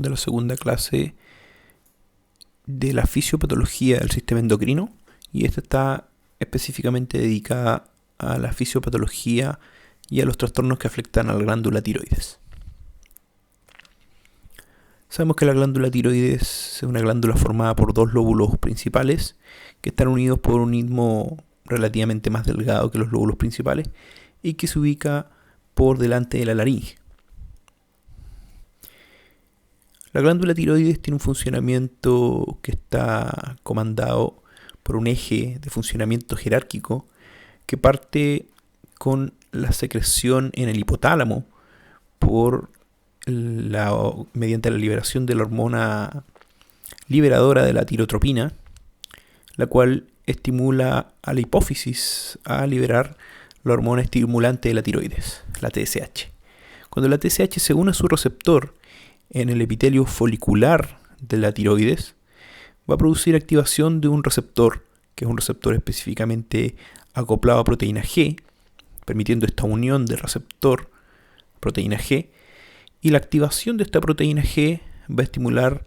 de la segunda clase de la fisiopatología del sistema endocrino, y esta está específicamente dedicada a la fisiopatología y a los trastornos que afectan a la glándula tiroides. Sabemos que la glándula tiroides es una glándula formada por dos lóbulos principales que están unidos por un istmo relativamente más delgado que los lóbulos principales y que se ubica por delante de la laringe. La glándula tiroides tiene un funcionamiento que está comandado por un eje de funcionamiento jerárquico que parte con la secreción en el hipotálamo mediante la liberación de la hormona liberadora de la tirotropina, la cual estimula a la hipófisis a liberar la hormona estimulante de la tiroides, la TSH. Cuando la TSH se une a su receptor en el epitelio folicular de la tiroides, va a producir activación de un receptor, que es un receptor específicamente acoplado a proteína G, permitiendo esta unión del receptor proteína G, y la activación de esta proteína G va a estimular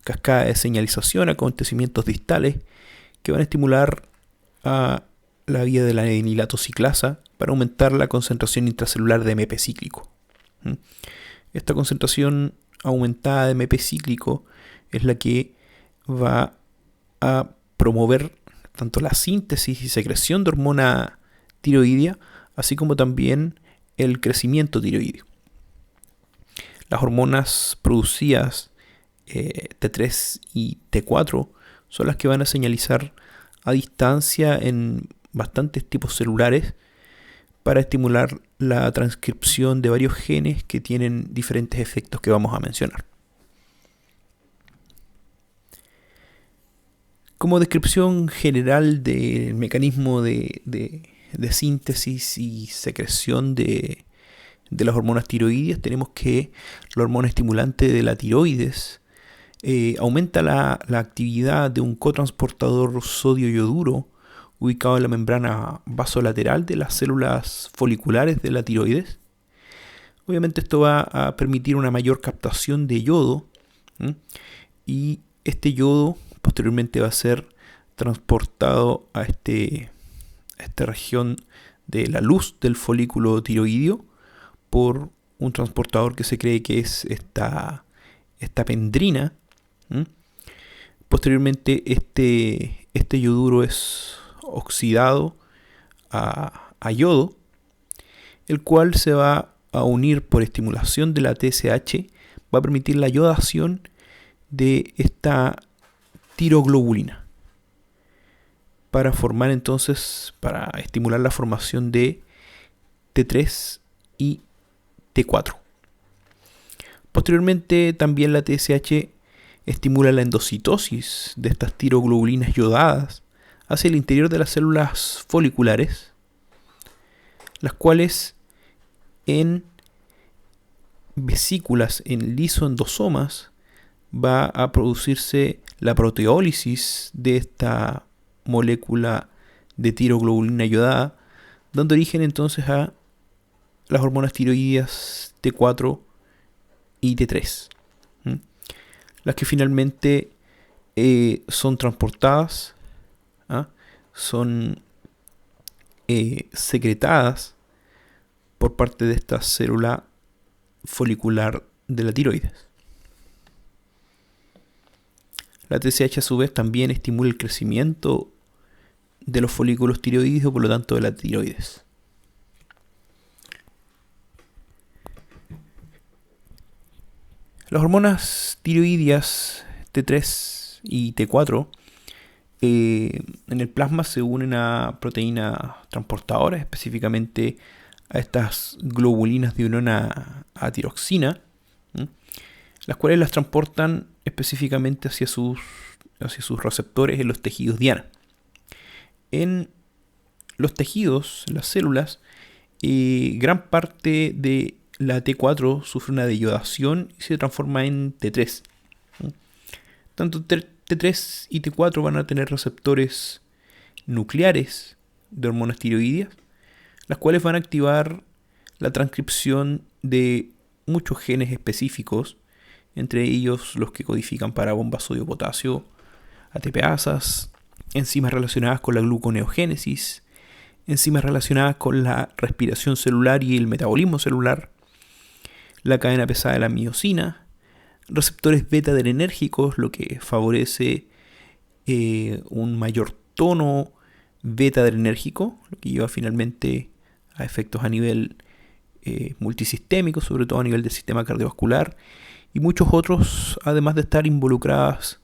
cascada de señalización, acontecimientos distales que van a estimular a la vía de la adenilatociclasa para aumentar la concentración intracelular de AMP cíclico. Esta concentración aumentada de AMP cíclico es la que va a promover tanto la síntesis y secreción de hormona tiroidea, así como también el crecimiento tiroideo. Las hormonas producidas T3 y T4 son las que van a señalizar a distancia en bastantes tipos celulares para estimular la transcripción de varios genes que tienen diferentes efectos que vamos a mencionar. Como descripción general del mecanismo de síntesis y secreción de las hormonas tiroideas, tenemos que la hormona estimulante de la tiroides aumenta la actividad de un cotransportador sodio-ioduro ubicado en la membrana vasolateral de las células foliculares de la tiroides. Obviamente esto va a permitir una mayor captación de yodo, y este yodo posteriormente va a ser transportado a esta región de la luz del folículo tiroideo por un transportador que se cree que es esta pendrina. Posteriormente este yoduro es oxidado a yodo, el cual se va a unir por estimulación de la TSH, va a permitir la yodación de esta tiroglobulina para estimular la formación de T3 y T4. Posteriormente también la TSH estimula la endocitosis de estas tiroglobulinas yodadas hacia el interior de las células foliculares, las cuales en vesículas, en lisoendosomas, va a producirse la proteólisis de esta molécula de tiroglobulina yodada, dando origen entonces a las hormonas tiroideas T4 y T3, las que finalmente son transportadas, son secretadas por parte de esta célula folicular de la tiroides. La TSH a su vez también estimula el crecimiento de los folículos tiroides, o por lo tanto de la tiroides. Las hormonas tiroideas T3 y T4 en el plasma se unen a proteínas transportadoras, específicamente a estas globulinas de unión a tiroxina, las cuales las transportan específicamente hacia sus receptores en los tejidos diana. En los tejidos, las células, gran parte de la T4 sufre una deyodación y se transforma en T3. Tanto T3 y T4 van a tener receptores nucleares de hormonas tiroideas, las cuales van a activar la transcripción de muchos genes específicos entre ellos los que codifican para bombas sodio-potasio, ATPasas, enzimas relacionadas con la gluconeogénesis, enzimas relacionadas con la respiración celular y el metabolismo celular, la cadena pesada de la miosina, receptores beta-adrenérgicos, lo que favorece un mayor tono beta-adrenérgico, lo que lleva finalmente a efectos a nivel multisistémico, sobre todo a nivel del sistema cardiovascular, y muchos otros, además de estar involucradas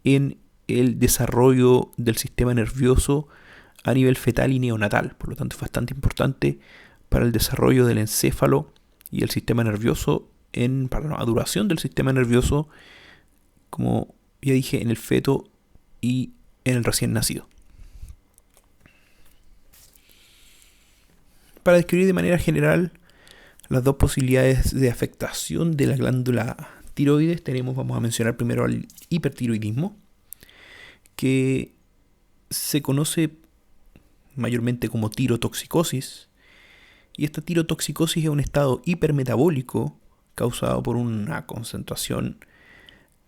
en el desarrollo del sistema nervioso a nivel fetal y neonatal. Por lo tanto, es bastante importante para el desarrollo del encéfalo y el sistema nervioso, para la maduración del sistema nervioso, como ya dije, en el feto y en el recién nacido. Para describir de manera general las dos posibilidades de afectación de la glándula tiroides, vamos a mencionar primero al hipertiroidismo, que se conoce mayormente como tirotoxicosis, y esta tirotoxicosis es un estado hipermetabólico causado por una concentración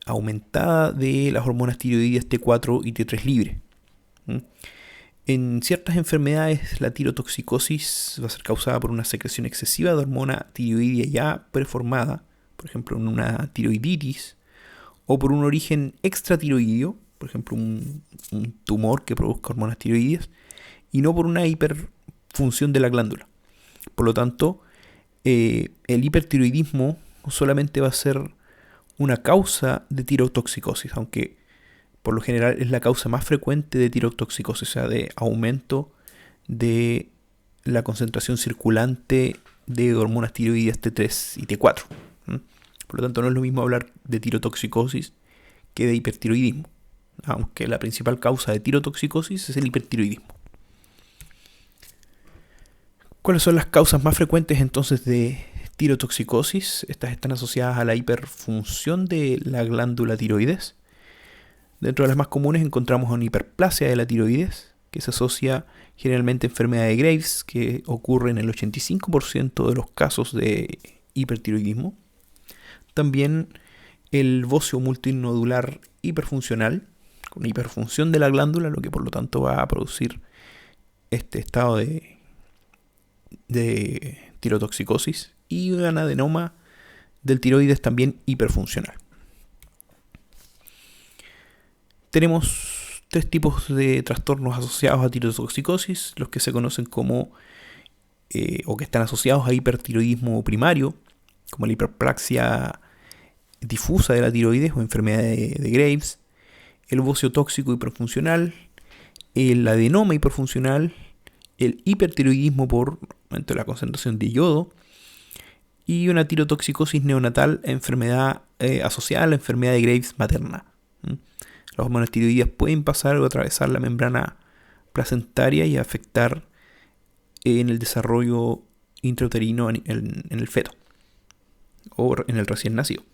aumentada de las hormonas tiroideas T4 y T3 libre. En ciertas enfermedades la tirotoxicosis va a ser causada por una secreción excesiva de hormona tiroidea ya preformada, por ejemplo en una tiroiditis, o por un origen extratiroideo, por ejemplo un tumor que produzca hormonas tiroideas, y no por una hiperfunción de la glándula. Por lo tanto, el hipertiroidismo solamente va a ser una causa de tirotoxicosis, aunque por lo general es la causa más frecuente de tirotoxicosis, o sea, de aumento de la concentración circulante de hormonas tiroideas T3 y T4. Por lo tanto, no es lo mismo hablar de tirotoxicosis que de hipertiroidismo, aunque la principal causa de tirotoxicosis es el hipertiroidismo. ¿Cuáles son las causas más frecuentes entonces de tirotoxicosis? Estas están asociadas a la hiperfunción de la glándula tiroides. Dentro de las más comunes encontramos una hiperplasia de la tiroides, que se asocia generalmente a enfermedad de Graves, que ocurre en el 85% de los casos de hipertiroidismo. También el bócio multinodular hiperfuncional, con hiperfunción de la glándula, lo que por lo tanto va a producir este estado de tirotoxicosis, y un adenoma del tiroides también hiperfuncional. Tenemos tres tipos de trastornos asociados a tirotoxicosis, los que se conocen como o que están asociados a hipertiroidismo primario, como la hiperplasia difusa de la tiroides o enfermedad de Graves, el bocio tóxico hiperfuncional, el adenoma hiperfuncional, el hipertiroidismo por aumento de la concentración de yodo, y una tirotoxicosis neonatal, enfermedad asociada a la enfermedad de Graves materna. Las hormonas tiroideas pueden pasar o atravesar la membrana placentaria y afectar en el desarrollo intrauterino en el feto o en el recién nacido.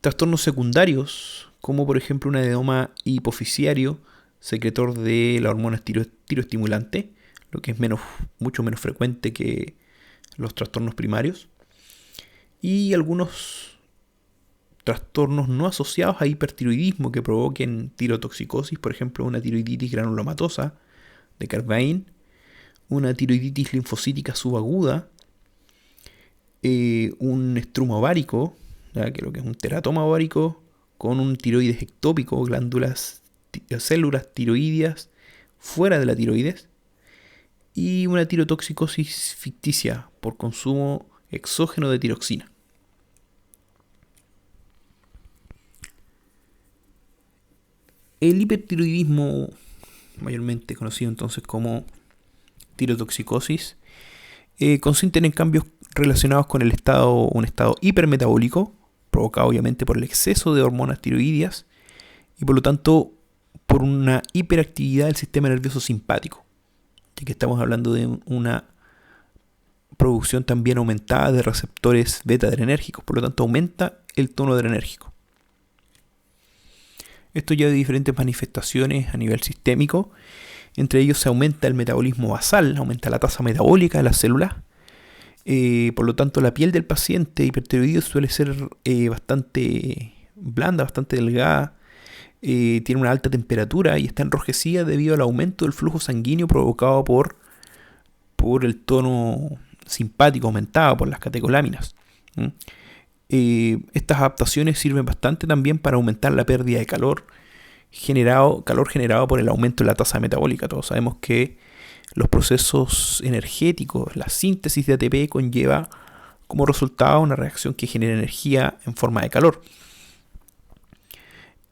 Trastornos secundarios, como por ejemplo un adenoma hipofisiario, secretor de la hormona tiroestimulante, lo que es mucho menos frecuente que los trastornos primarios, y algunos trastornos no asociados a hipertiroidismo que provoquen tirotoxicosis, por ejemplo una tiroiditis granulomatosa de Carvain, una tiroiditis linfocítica subaguda, un estruma ovárico, que lo que es un teratoma ovárico con un tiroides ectópico, células tiroideas fuera de la tiroides, y una tirotoxicosis ficticia por consumo exógeno de tiroxina. El hipertiroidismo, mayormente conocido entonces como tirotoxicosis, consiste en cambios relacionados con un estado hipermetabólico, provocado obviamente por el exceso de hormonas tiroideas y por lo tanto por una hiperactividad del sistema nervioso simpático, ya que estamos hablando de una producción también aumentada de receptores beta-adrenérgicos, por lo tanto aumenta el tono adrenérgico. Esto lleva a diferentes manifestaciones a nivel sistémico. Entre ellos se aumenta el metabolismo basal, aumenta la tasa metabólica de las células, Por lo tanto, la piel del paciente hipertiroideo suele ser bastante blanda, bastante delgada, tiene una alta temperatura y está enrojecida debido al aumento del flujo sanguíneo provocado por el tono simpático aumentado por las catecoláminas. ¿Mm? Estas adaptaciones sirven bastante también para aumentar la pérdida de calor generado por el aumento de la tasa metabólica. Todos sabemos que los procesos energéticos, la síntesis de ATP conlleva como resultado una reacción que genera energía en forma de calor.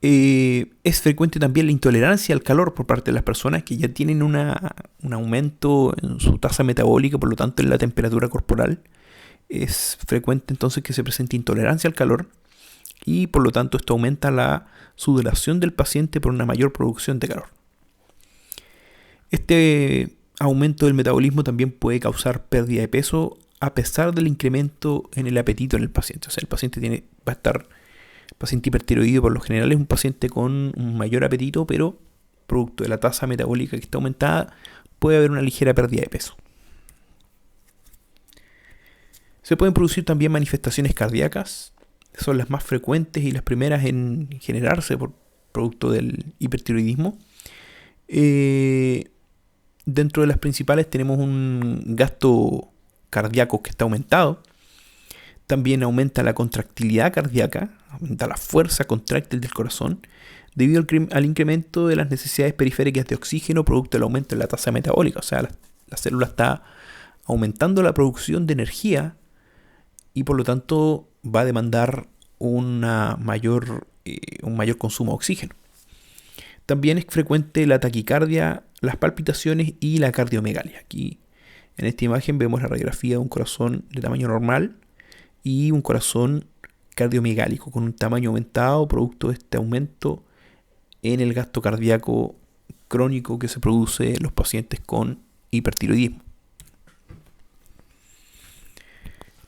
Es frecuente también la intolerancia al calor por parte de las personas que ya tienen un aumento en su tasa metabólica, por lo tanto en la temperatura corporal. Es frecuente entonces que se presente intolerancia al calor y por lo tanto esto aumenta la sudoración del paciente por una mayor producción de calor. Este aumento del metabolismo también puede causar pérdida de peso a pesar del incremento en el apetito en el paciente. O sea, el paciente paciente hipertiroideo por lo general es un paciente con un mayor apetito, pero producto de la tasa metabólica que está aumentada, puede haber una ligera pérdida de peso. Se pueden producir también manifestaciones cardíacas, son las más frecuentes y las primeras en generarse por producto del hipertiroidismo. Dentro de las principales tenemos un gasto cardíaco que está aumentado. También aumenta la contractilidad cardíaca, aumenta la fuerza contráctil del corazón, debido al incremento de las necesidades periféricas de oxígeno producto del aumento de la tasa metabólica. O sea, la célula está aumentando la producción de energía y por lo tanto va a demandar un mayor consumo de oxígeno. También es frecuente la taquicardia, las palpitaciones y la cardiomegalia. Aquí en esta imagen vemos la radiografía de un corazón de tamaño normal y un corazón cardiomegálico con un tamaño aumentado producto de este aumento en el gasto cardíaco crónico que se produce en los pacientes con hipertiroidismo.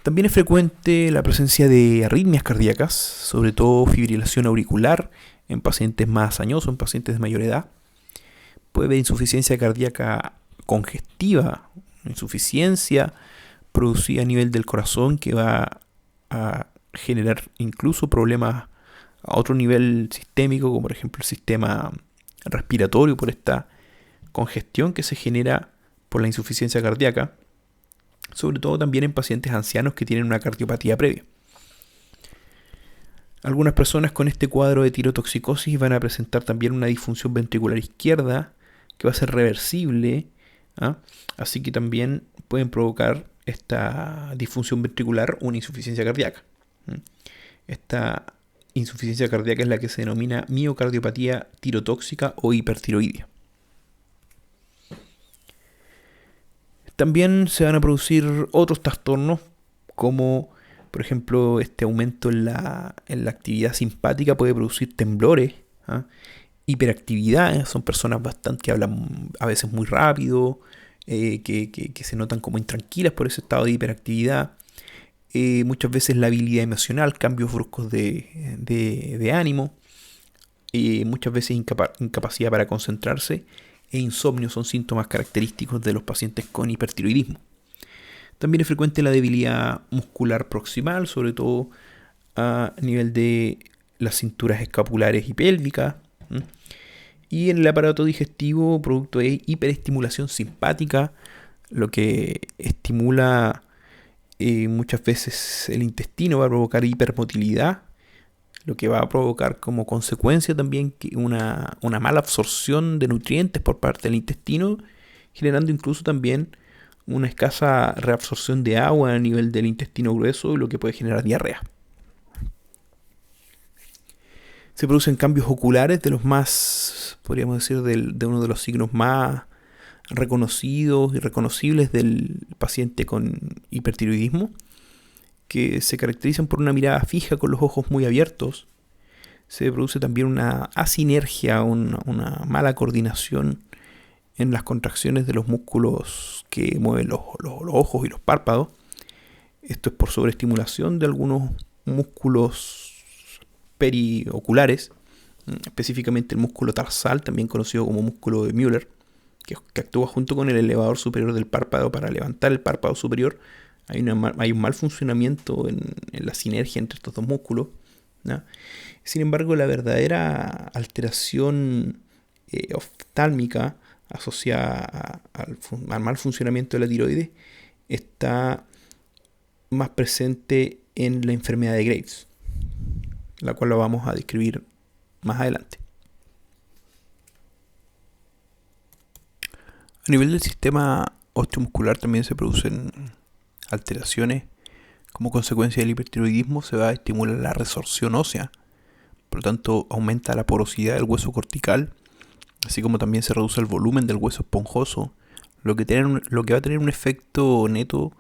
También es frecuente la presencia de arritmias cardíacas, sobre todo fibrilación auricular en pacientes más añosos, en pacientes de mayor edad. Puede haber insuficiencia cardíaca congestiva, insuficiencia producida a nivel del corazón que va a generar incluso problemas a otro nivel sistémico, como por ejemplo el sistema respiratorio por esta congestión que se genera por la insuficiencia cardíaca, sobre todo también en pacientes ancianos que tienen una cardiopatía previa. Algunas personas con este cuadro de tirotoxicosis van a presentar también una disfunción ventricular izquierda que va a ser reversible, ¿ah? Así que también pueden provocar esta disfunción ventricular una insuficiencia cardíaca. Esta insuficiencia cardíaca es la que se denomina miocardiopatía tirotóxica o hipertiroidea. También se van a producir otros trastornos como por ejemplo este aumento en la actividad simpática puede producir temblores, ¿ah? Hiperactividad, son personas que hablan a veces muy rápido, que se notan como intranquilas por ese estado de hiperactividad. Muchas veces la habilidad emocional, cambios bruscos de ánimo, muchas veces incapacidad para concentrarse e insomnio son síntomas característicos de los pacientes con hipertiroidismo. También es frecuente la debilidad muscular proximal, sobre todo a nivel de las cinturas escapulares y pélvicas. Y en el aparato digestivo, producto de hiperestimulación simpática, lo que estimula muchas veces el intestino, va a provocar hipermotilidad, lo que va a provocar como consecuencia también una mala absorción de nutrientes por parte del intestino, generando incluso también una escasa reabsorción de agua a nivel del intestino grueso, lo que puede generar diarrea. Se producen cambios oculares de los más, podríamos decir, de uno de los signos más reconocidos y reconocibles del paciente con hipertiroidismo, que se caracterizan por una mirada fija con los ojos muy abiertos. Se produce también una asinergia, una mala coordinación en las contracciones de los músculos que mueven los ojos y los párpados. Esto es por sobreestimulación de algunos músculos perioculares, específicamente el músculo tarsal, también conocido como músculo de Müller, que actúa junto con el elevador superior del párpado para levantar el párpado superior, hay un mal funcionamiento en la sinergia entre estos dos músculos, ¿no? Sin embargo, la verdadera alteración oftálmica asociada al mal funcionamiento de la tiroides está más presente en la enfermedad de Graves, la cual lo vamos a describir más adelante. A nivel del sistema osteomuscular también se producen alteraciones. Como consecuencia del hipertiroidismo se va a estimular la resorción ósea, por lo tanto aumenta la porosidad del hueso cortical, así como también se reduce el volumen del hueso esponjoso, lo que va a tener un efecto neto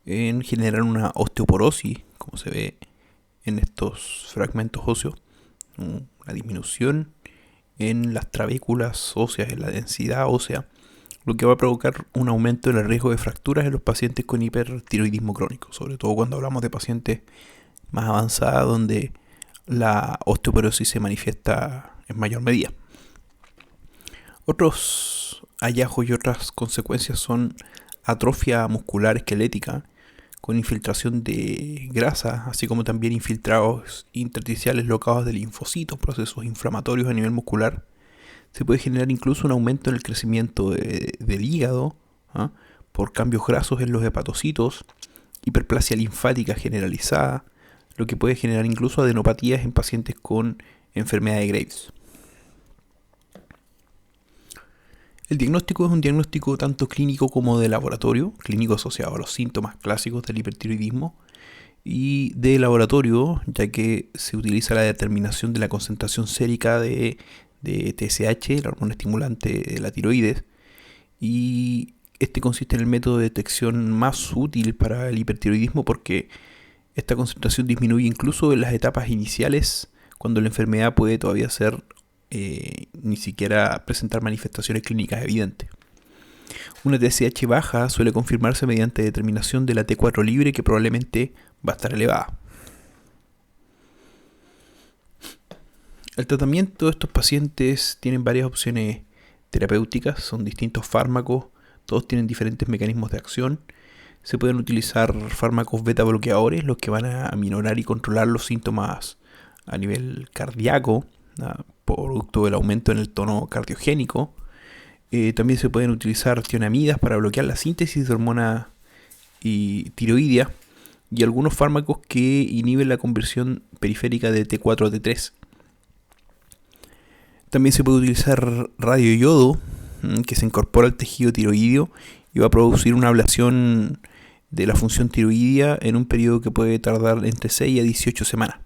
en generar una osteoporosis, como se ve en estos fragmentos óseos, una disminución en las trabéculas óseas, en la densidad ósea, lo que va a provocar un aumento en el riesgo de fracturas en los pacientes con hipertiroidismo crónico, sobre todo cuando hablamos de pacientes más avanzados donde la osteoporosis se manifiesta en mayor medida. Otros hallazgos y otras consecuencias son atrofia muscular esquelética con infiltración de grasa, así como también infiltrados intersticiales locados de linfocitos, procesos inflamatorios a nivel muscular. Se puede generar incluso un aumento en el crecimiento del hígado, ¿ah?, por cambios grasos en los hepatocitos, hiperplasia linfática generalizada, lo que puede generar incluso adenopatías en pacientes con enfermedad de Graves. El diagnóstico es un diagnóstico tanto clínico como de laboratorio, clínico asociado a los síntomas clásicos del hipertiroidismo, y de laboratorio, ya que se utiliza la determinación de la concentración sérica de TSH, la hormona estimulante de la tiroides, y este consiste en el método de detección más útil para el hipertiroidismo porque esta concentración disminuye incluso en las etapas iniciales, cuando la enfermedad puede todavía ser ni siquiera presentar manifestaciones clínicas evidentes. Una TSH baja suele confirmarse mediante determinación de la T4 libre, que probablemente va a estar elevada. El tratamiento de estos pacientes tienen varias opciones terapéuticas, son distintos fármacos, todos tienen diferentes mecanismos de acción. Se pueden utilizar fármacos beta bloqueadores, los que van a aminorar y controlar los síntomas a nivel cardíaco, producto del aumento en el tono cardiogénico. También se pueden utilizar tionamidas para bloquear la síntesis de hormona y tiroidea, y algunos fármacos que inhiben la conversión periférica de T4 a T3. También se puede utilizar radioyodo, que se incorpora al tejido tiroideo y va a producir una ablación de la función tiroidea en un periodo que puede tardar entre 6 a 18 semanas.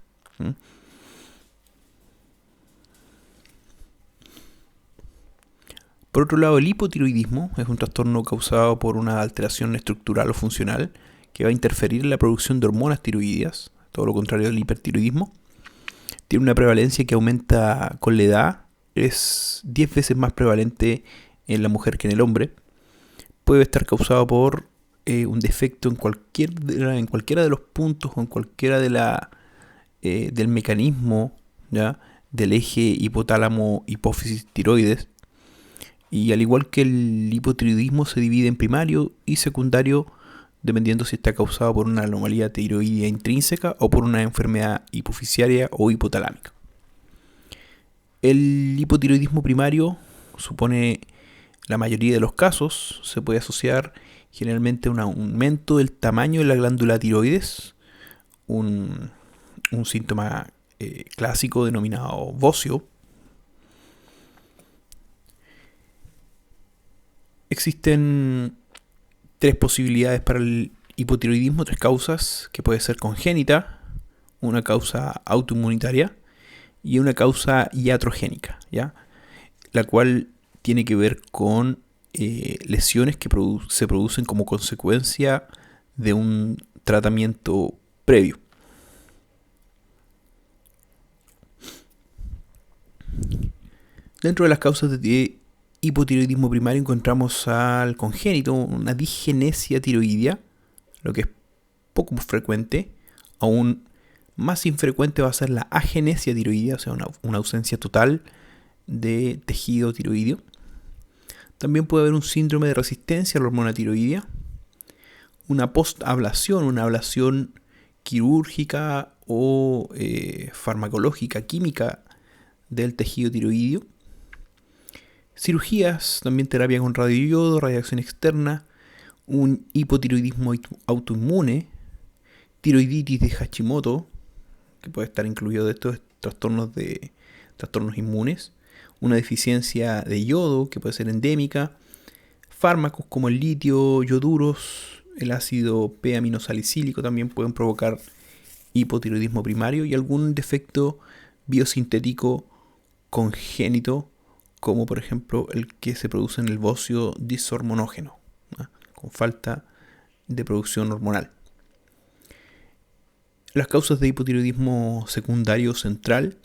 Por otro lado, el hipotiroidismo es un trastorno causado por una alteración estructural o funcional que va a interferir en la producción de hormonas tiroideas, todo lo contrario del hipertiroidismo. Tiene una prevalencia que aumenta con la edad, es 10 veces más prevalente en la mujer que en el hombre. Puede estar causado por un defecto en cualquiera de los puntos o en cualquiera del mecanismo, ¿ya?, del eje hipotálamo-hipófisis tiroides. Y al igual que el hipotiroidismo se divide en primario y secundario, dependiendo si está causado por una anomalía tiroidea intrínseca o por una enfermedad hipofisiaria o hipotalámica. El hipotiroidismo primario supone la mayoría de los casos, se puede asociar generalmente a un aumento del tamaño de la glándula tiroides, un síntoma clásico denominado bocio. Existen tres posibilidades para el hipotiroidismo, tres causas, que puede ser congénita, una causa autoinmunitaria y una causa iatrogénica, ¿ya?, la cual tiene que ver con lesiones que se producen como consecuencia de un tratamiento previo. Dentro de las causas de hipotiroidismo primario encontramos al congénito, una disgenesia tiroidea, lo que es poco frecuente. Aún más infrecuente va a ser la agenesia tiroidea, o sea, una ausencia total de tejido tiroideo. También puede haber un síndrome de resistencia a la hormona tiroidea, una postablación, una ablación quirúrgica o farmacológica, química del tejido tiroideo. Cirugías, también terapia con radioyodo, radiación externa, un hipotiroidismo autoinmune, tiroiditis de Hashimoto, que puede estar incluido de estos trastornos inmunes, una deficiencia de yodo, que puede ser endémica, fármacos como el litio, yoduros, el ácido P-aminosalicílico también pueden provocar hipotiroidismo primario y algún defecto biosintético congénito, como por ejemplo el que se produce en el bocio dishormonógeno, ¿no? Con falta de producción hormonal. Las causas de hipotiroidismo secundario central,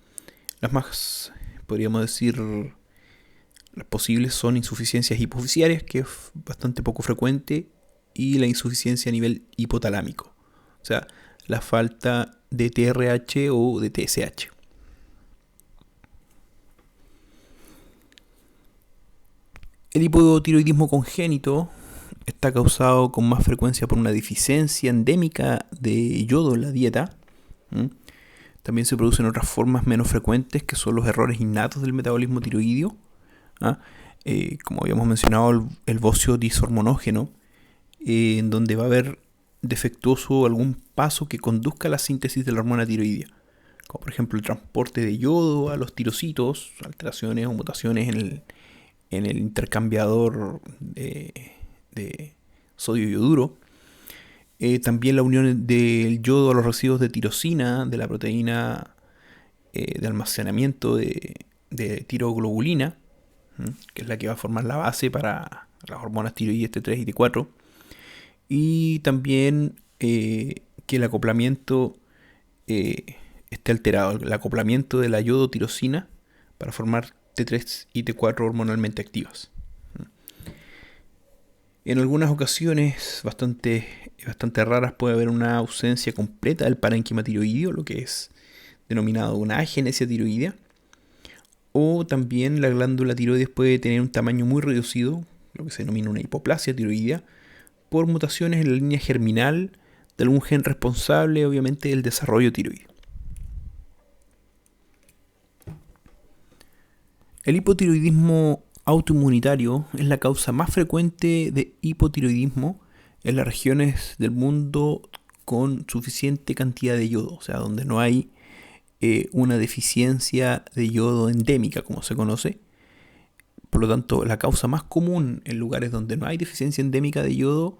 las más, podríamos decir, las posibles son insuficiencias hipofisiarias, que es bastante poco frecuente, y la insuficiencia a nivel hipotalámico, o sea, la falta de TRH o de TSH. El hipotiroidismo congénito está causado con más frecuencia por una deficiencia endémica de yodo en la dieta. También se producen otras formas menos frecuentes, que son los errores innatos del metabolismo tiroideo. Como habíamos mencionado, el bocio dishormonógeno, en donde va a haber defectuoso algún paso que conduzca a la síntesis de la hormona tiroidea, como por ejemplo el transporte de yodo a los tirocitos, alteraciones o mutaciones en el intercambiador de sodio y yoduro. También la unión del yodo a los residuos de tirosina, de la proteína de almacenamiento de tiroglobulina, que es la que va a formar la base para las hormonas tiroides T3 y T4. Y también que el acoplamiento esté alterado, el acoplamiento de la yodotirosina para formar T3 y T4 hormonalmente activas. En algunas ocasiones bastante raras puede haber una ausencia completa del parénquima tiroideo, lo que es denominado una agenesia tiroidea. O también la glándula tiroides puede tener un tamaño muy reducido, lo que se denomina una hipoplasia tiroidea, por mutaciones en la línea germinal de algún gen responsable, obviamente, del desarrollo tiroideo. El hipotiroidismo autoinmunitario es la causa más frecuente de hipotiroidismo en las regiones del mundo con suficiente cantidad de yodo, o sea, donde no hay una deficiencia de yodo endémica, como se conoce. Por lo tanto, la causa más común en lugares donde no hay deficiencia endémica de yodo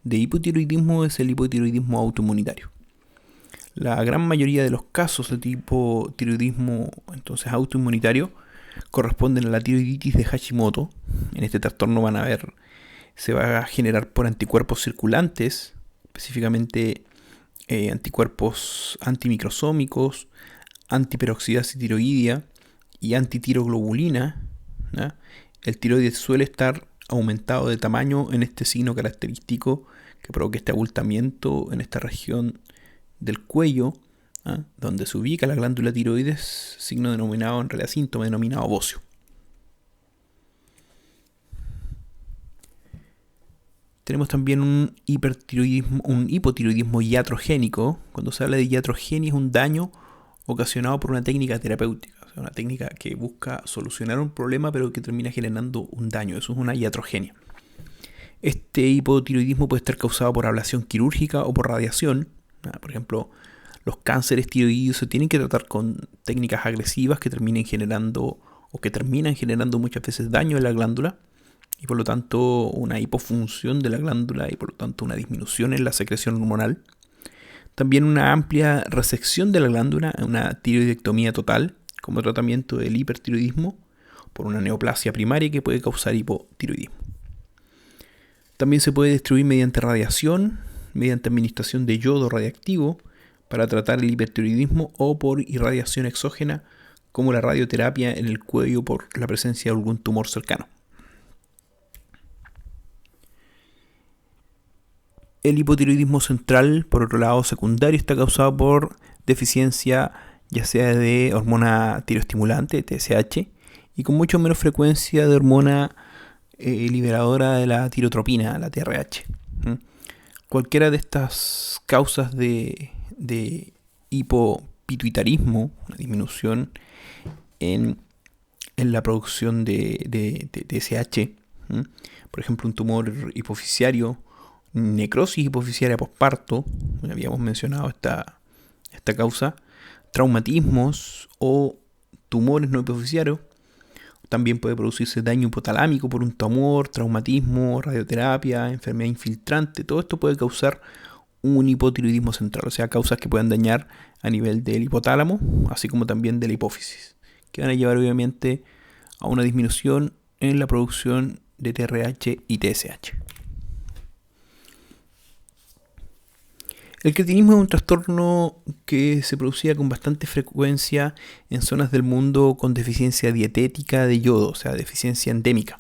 de hipotiroidismo es el hipotiroidismo autoinmunitario. La gran mayoría de los casos de tipo tiroidismo entonces autoinmunitario corresponden a la tiroiditis de Hashimoto. En este trastorno se va a generar por anticuerpos circulantes, específicamente anticuerpos antimicrosómicos, antiperoxidasa tiroidea y antitiroglobulina, ¿no? El tiroides suele estar aumentado de tamaño en este signo característico que provoca este abultamiento en esta región del cuello, donde se ubica la glándula tiroides, signo denominado, en realidad síntoma denominado bocio. Tenemos también un hipotiroidismo iatrogénico. Cuando se habla de iatrogenia es un daño ocasionado por una técnica terapéutica, o sea, una técnica que busca solucionar un problema pero que termina generando un daño. Eso es una iatrogenia. Este hipotiroidismo puede estar causado por ablación quirúrgica o por radiación. Por ejemplo, los cánceres tiroideos se tienen que tratar con técnicas agresivas que terminan generando muchas veces daño en la glándula y por lo tanto una hipofunción de la glándula y por lo tanto una disminución en la secreción hormonal. También una amplia resección de la glándula, una tiroidectomía total como tratamiento del hipertiroidismo por una neoplasia primaria que puede causar hipotiroidismo. También se puede destruir mediante radiación, mediante administración de yodo radiactivo para tratar el hipertiroidismo o por irradiación exógena como la radioterapia en el cuello por la presencia de algún tumor cercano. El hipotiroidismo central, por otro lado secundario, está causado por deficiencia ya sea de hormona tiroestimulante, TSH, y con mucho menos frecuencia de hormona liberadora de la tirotropina, la TRH. cualquiera de estas causas de hipopituitarismo, una disminución en, en la producción de TSH, ¿m? Por ejemplo, un tumor hipofisiario, necrosis hipofisiaria posparto, habíamos mencionado esta causa, traumatismos o tumores no hipofisiarios. También puede producirse daño hipotalámico por un tumor, traumatismo, radioterapia, enfermedad infiltrante. Todo esto puede causar un hipotiroidismo central, o sea, causas que puedan dañar a nivel del hipotálamo, así como también de la hipófisis, que van a llevar obviamente a una disminución en la producción de TRH y TSH. El cretinismo es un trastorno que se producía con bastante frecuencia en zonas del mundo con deficiencia dietética de yodo, o sea, deficiencia endémica,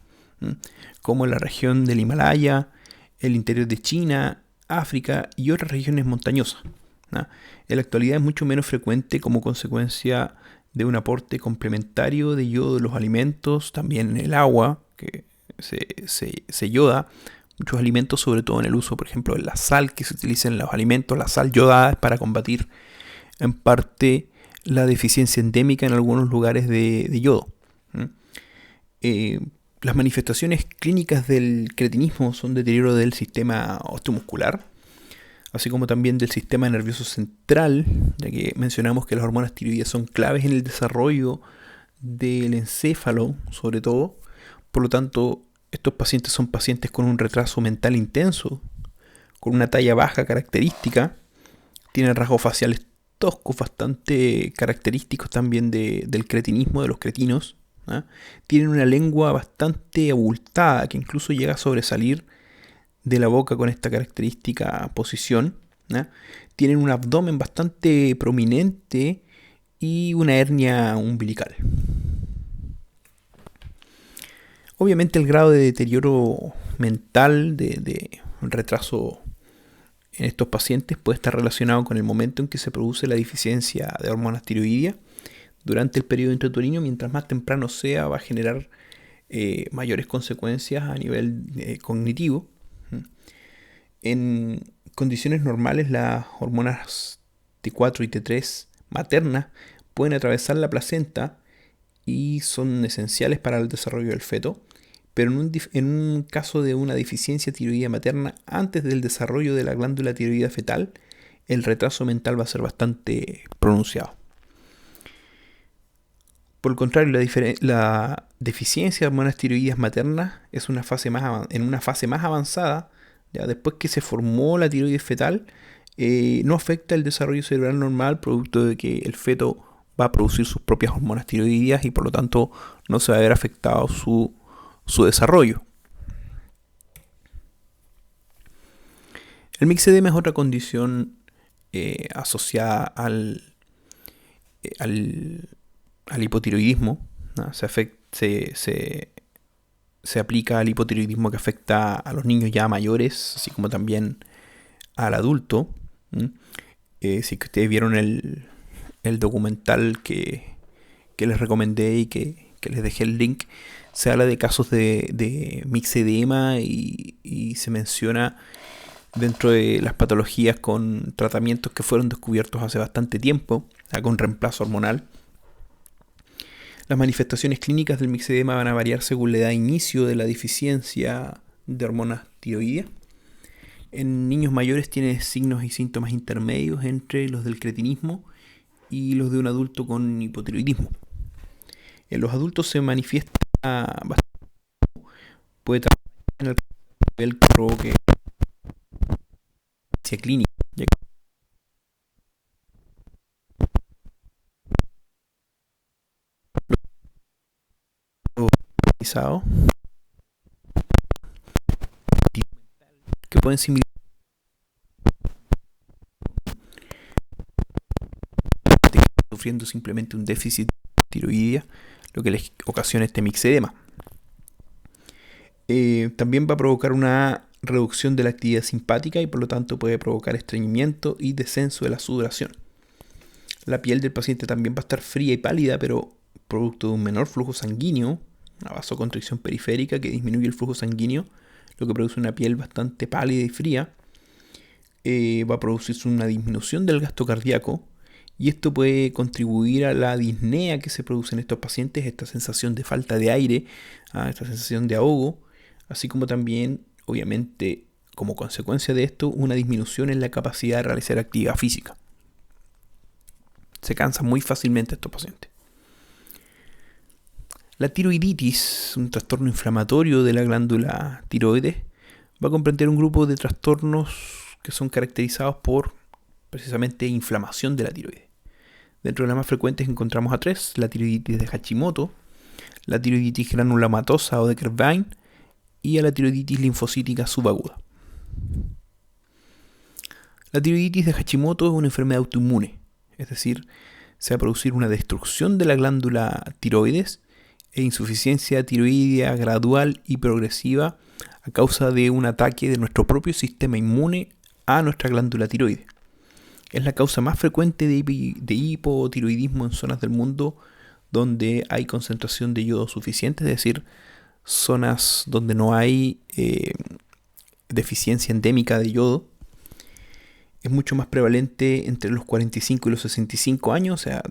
como en la región del Himalaya, el interior de China, África y otras regiones montañosas. En la actualidad es mucho menos frecuente como consecuencia de un aporte complementario de yodo en los alimentos, también en el agua, que se yoda. Muchos alimentos, sobre todo en el uso, por ejemplo, de la sal que se utiliza en los alimentos, la sal yodada es para combatir en parte la deficiencia endémica en algunos lugares de yodo. Las manifestaciones clínicas del cretinismo son deterioro del sistema osteomuscular, así como también del sistema nervioso central, ya que mencionamos que las hormonas tiroideas son claves en el desarrollo del encéfalo, sobre todo. Por lo tanto, estos pacientes son pacientes con un retraso mental intenso, con una talla baja característica, tienen rasgos faciales toscos bastante característicos también del cretinismo, de los cretinos. Tienen una lengua bastante abultada que incluso llega a sobresalir de la boca con esta característica posición. Tienen un abdomen bastante prominente y una hernia umbilical. Obviamente el grado de deterioro mental, de retraso en estos pacientes puede estar relacionado con el momento en que se produce la deficiencia de hormonas tiroideas durante el periodo intrauterino. Mientras más temprano sea, va a generar mayores consecuencias a nivel cognitivo. En condiciones normales, las hormonas T4 y T3 maternas pueden atravesar la placenta y son esenciales para el desarrollo del feto, pero en un caso de una deficiencia tiroidea materna antes del desarrollo de la glándula tiroidea fetal, el retraso mental va a ser bastante pronunciado. Por el contrario, la deficiencia de hormonas tiroideas maternas es en una fase más avanzada, ya después que se formó la tiroides fetal, no afecta el desarrollo cerebral normal, producto de que el feto va a producir sus propias hormonas tiroideas y por lo tanto no se va a ver afectado su desarrollo. El mixedema es otra condición asociada al hipotiroidismo, ¿no? Se aplica al hipotiroidismo que afecta a los niños ya mayores, así como también al adulto. Si que ustedes vieron el documental que les recomendé y que les dejé el link, se habla de casos de mixedema y se menciona dentro de las patologías con tratamientos que fueron descubiertos hace bastante tiempo, con reemplazo hormonal. Las manifestaciones clínicas del mixedema van a variar según la edad de inicio de la deficiencia de hormonas tiroideas. En niños mayores tiene signos y síntomas intermedios entre los del cretinismo y los de un adulto con hipotiroidismo. En los adultos se manifiesta bastante, puede tratar en el nivel que provoque clínica, ya que pueden similar sufriendo simplemente un déficit tiroidea, lo que les ocasiona este mixedema. También va a provocar una reducción de la actividad simpática y por lo tanto puede provocar estreñimiento y descenso de la sudoración. La piel del paciente también va a estar fría y pálida, pero producto de un menor flujo sanguíneo, una vasoconstricción periférica que disminuye el flujo sanguíneo, lo que produce una piel bastante pálida y fría. va a producirse una disminución del gasto cardíaco y esto puede contribuir a la disnea que se produce en estos pacientes, esta sensación de falta de aire, esta sensación de ahogo, así como también, obviamente, como consecuencia de esto, una disminución en la capacidad de realizar actividad física. Se cansan muy fácilmente estos pacientes. La tiroiditis, un trastorno inflamatorio de la glándula tiroides, va a comprender un grupo de trastornos que son caracterizados por precisamente inflamación de la tiroides. Dentro de las más frecuentes encontramos a tres: la tiroiditis de Hashimoto, la tiroiditis granulomatosa o de Kervine y a la tiroiditis linfocítica subaguda. La tiroiditis de Hashimoto es una enfermedad autoinmune, es decir, se va a producir una destrucción de la glándula tiroides e insuficiencia tiroidea gradual y progresiva a causa de un ataque de nuestro propio sistema inmune a nuestra glándula tiroides. Es la causa más frecuente de hipotiroidismo en zonas del mundo donde hay concentración de yodo suficiente, es decir, zonas donde no hay deficiencia endémica de yodo. Es mucho más prevalente entre los 45 y los 65 años, o sea,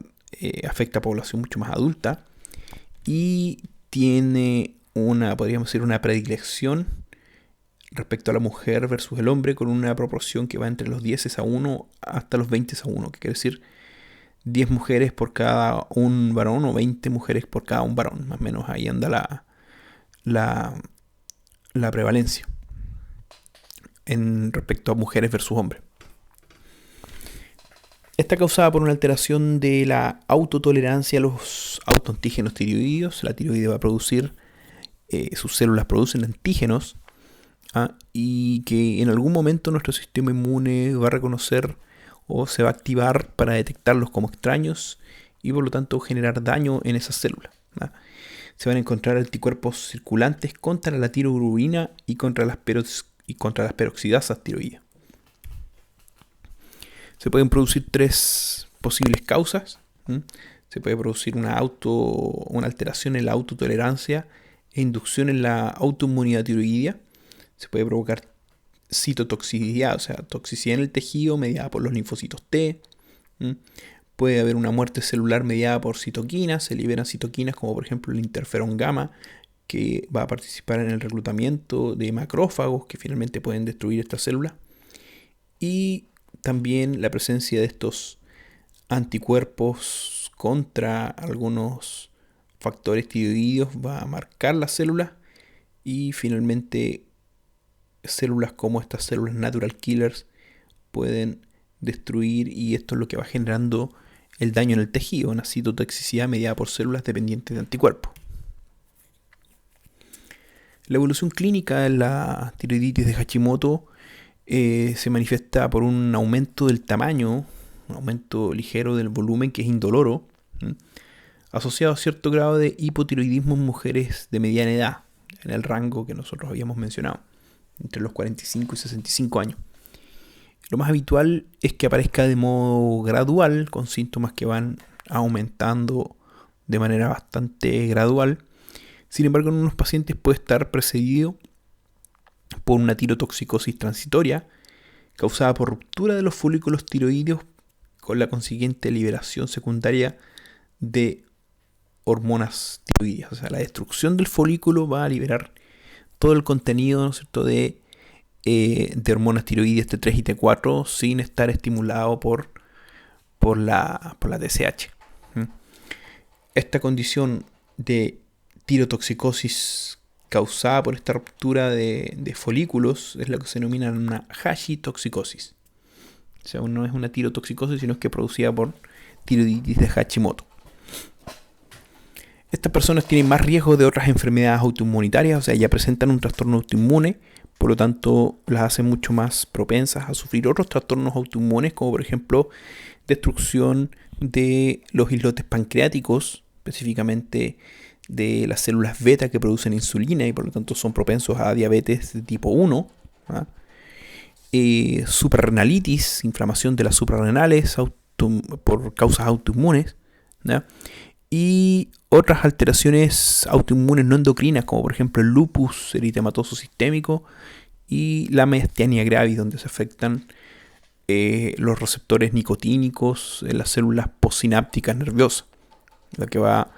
afecta a población mucho más adulta y tiene podríamos decir, una predilección respecto a la mujer versus el hombre, con una proporción que va entre los 10:1 hasta los 20:1, que quiere decir 10 mujeres por cada un varón o 20 mujeres por cada un varón. Más o menos ahí anda la prevalencia en respecto a mujeres versus hombres. Está causada por una alteración de la autotolerancia a los autoantígenos tiroideos. La tiroide va a producir, sus células producen antígenos, y que en algún momento nuestro sistema inmune va a reconocer o se va a activar para detectarlos como extraños y por lo tanto generar daño en esas células. Se van a encontrar anticuerpos circulantes contra la tiroglobulina y contra las peroxidasas tiroideas. Se pueden producir tres posibles causas. Se puede producir una alteración en la autotolerancia e inducción en la autoinmunidad tiroidea. Se puede provocar citotoxicidad, o sea, toxicidad en el tejido mediada por los linfocitos T. Puede haber una muerte celular mediada por citoquinas. Se liberan citoquinas como por ejemplo el interferón gamma, que va a participar en el reclutamiento de macrófagos que finalmente pueden destruir estas células. Y también la presencia de estos anticuerpos contra algunos factores tiroideos va a marcar las células y finalmente células como estas células natural killers pueden destruir, y esto es lo que va generando el daño en el tejido, una citotoxicidad mediada por células dependientes de anticuerpos. La evolución clínica de la tiroiditis de Hashimoto se manifiesta por un aumento del tamaño, un aumento ligero del volumen que es indoloro, asociado a cierto grado de hipotiroidismo en mujeres de mediana edad, en el rango que nosotros habíamos mencionado, entre los 45 y 65 años. Lo más habitual es que aparezca de modo gradual, con síntomas que van aumentando de manera bastante gradual. Sin embargo, en unos pacientes puede estar precedido por una tirotoxicosis transitoria causada por ruptura de los folículos tiroideos con la consiguiente liberación secundaria de hormonas tiroideas. O sea, la destrucción del folículo va a liberar todo el contenido, ¿no es cierto?, de hormonas tiroideas T3 y T4 sin estar estimulado por la TSH. Esta condición de tirotoxicosis causada por esta ruptura de folículos es lo que se denomina una Hashitoxicosis. O sea, no es una tirotoxicosis, sino que es producida por tiroiditis de Hashimoto. Estas personas tienen más riesgo de otras enfermedades autoinmunitarias, o sea, ya presentan un trastorno autoinmune, por lo tanto las hace mucho más propensas a sufrir otros trastornos autoinmunes, como por ejemplo destrucción de los islotes pancreáticos, específicamente de las células beta que producen insulina y por lo tanto son propensos a diabetes de tipo 1, suprarrenalitis, inflamación de las suprarrenales por causas autoinmunes, y otras alteraciones autoinmunes no endocrinas, como por ejemplo el lupus eritematoso sistémico y la miastenia gravis, donde se afectan los receptores nicotínicos en las células postsinápticas nerviosas, lo que va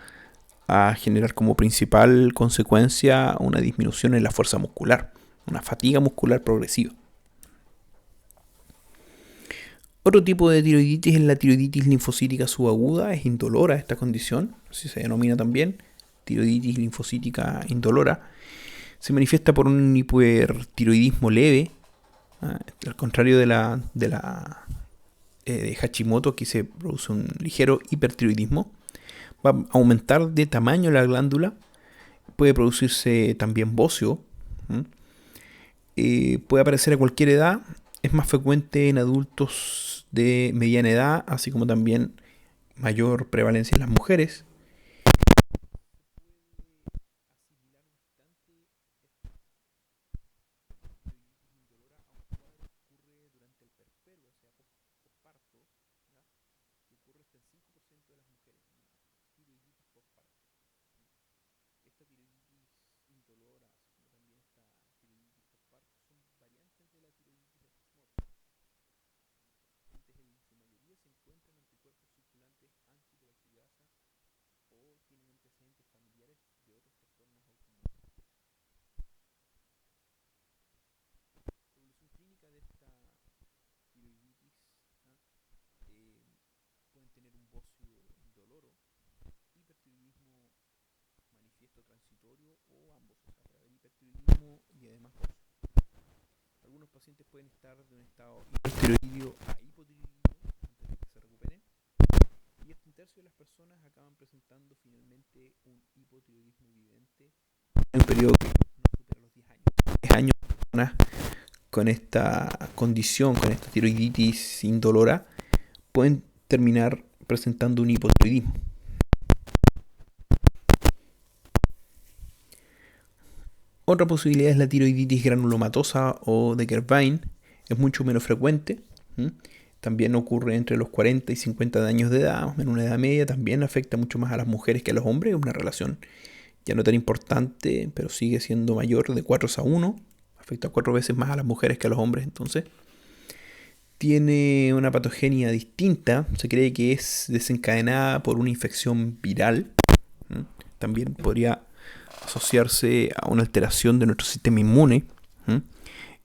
a generar como principal consecuencia una disminución en la fuerza muscular, una fatiga muscular progresiva. Otro tipo de tiroiditis es la tiroiditis linfocítica subaguda, es indolora esta condición, así se denomina también, tiroiditis linfocítica indolora. Se manifiesta por un hipertiroidismo leve, al contrario de Hashimoto, aquí se produce un ligero hipertiroidismo. Va a aumentar de tamaño la glándula, puede producirse también bocio, puede aparecer a cualquier edad, es más frecuente en adultos de mediana edad, así como también mayor prevalencia en las mujeres. Pueden tener un bocio indoloro, hipertiroidismo manifiesto transitorio o ambos, o sea, puede haber hipertiroidismo y además bocio. Algunos pacientes pueden estar de un estado hipertiroideo a hipotiroidismo antes de que se recuperen, y un tercio de las personas acaban presentando finalmente un hipotiroidismo evidente en un periodo que no supera los 10 años. 10 años de personas con esta condición, con esta tiroiditis indolora, pueden terminar presentando un hipotiroidismo. Otra posibilidad es la tiroiditis granulomatosa o de Kervine, es mucho menos frecuente. También ocurre entre los 40 y 50 años de edad, en una edad media. También afecta mucho más a las mujeres que a los hombres, es una relación ya no tan importante, pero sigue siendo mayor, de 4:1. Afecta 4 veces más a las mujeres que a los hombres, entonces. Tiene una patogenia distinta, se cree que es desencadenada por una infección viral. También podría asociarse a una alteración de nuestro sistema inmune,